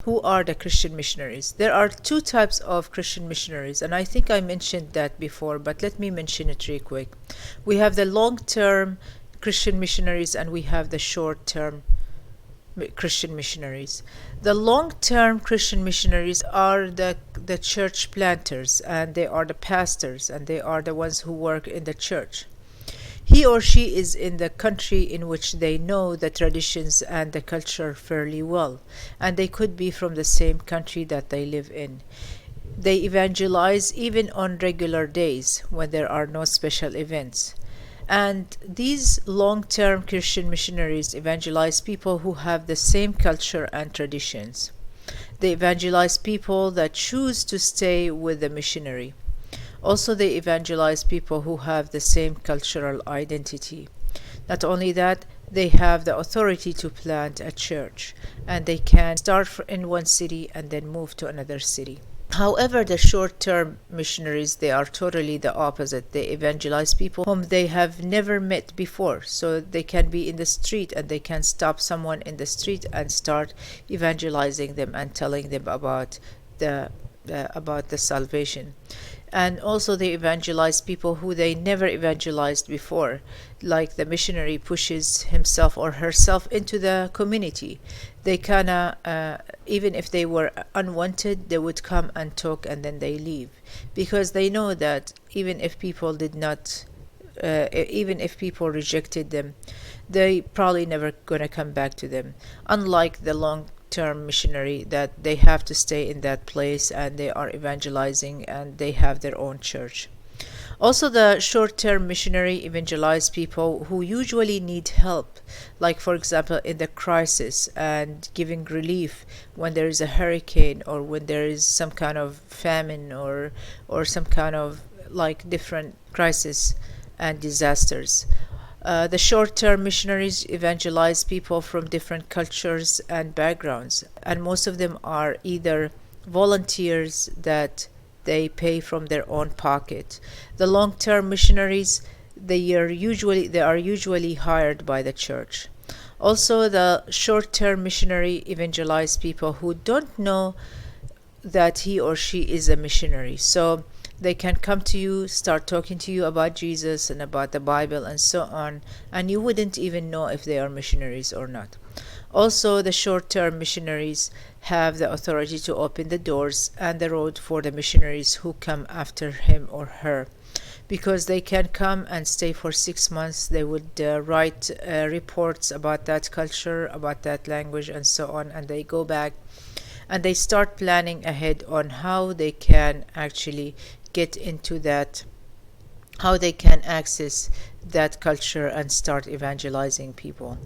who are the Christian missionaries. There are two types of Christian missionaries, and I think I mentioned that before, but let me mention it real quick. We have the long-term Christian missionaries and we have the short-term Christian missionaries. The long-term Christian missionaries are the church planters, and they are the pastors, and they are the ones who work in the church. He or she is in the country in which they know the traditions and the culture fairly well, and they could be from the same country that they live in. They evangelize even on regular days when there are no special events. And these long-term Christian missionaries evangelize people who have the same culture and traditions. They evangelize people that choose to stay with the missionary. Also, they evangelize people who have the same cultural identity. Not only that, they have the authority to plant a church, and they can start in one city and then move to another city. However, the short-term missionaries, they are totally the opposite. They evangelize people whom they have never met before. So they can be in the street and they can stop someone in the street and start evangelizing them and telling them about the salvation. And also they evangelize people who they never evangelized before, like the missionary pushes himself or herself into the community. They even if they were unwanted, they would come and talk and then they leave, because they know that even if people rejected them, they probably never gonna come back to them. Unlike the long-term missionary, that they have to stay in that place and they are evangelizing and they have their own church. Also, the short-term missionary evangelize people who usually need help, like for example in the crisis and giving relief when there is a hurricane or when there is some kind of famine or some kind of like different crisis and disasters. The short-term missionaries evangelize people from different cultures and backgrounds, and most of them are either volunteers that they pay from their own pocket. The long-term missionaries, they are usually hired by the church. Also, the short-term missionary evangelize people who don't know that he or she is a missionary. So they can come to you, start talking to you about Jesus and about the Bible and so on, and you wouldn't even know if they are missionaries or not. Also, the short-term missionaries have the authority to open the doors and the road for the missionaries who come after him or her, because they can come and stay for 6 months. They would write reports about that culture, about that language and so on, and they go back and they start planning ahead on how they can actually get into that, how they can access that culture and start evangelizing people.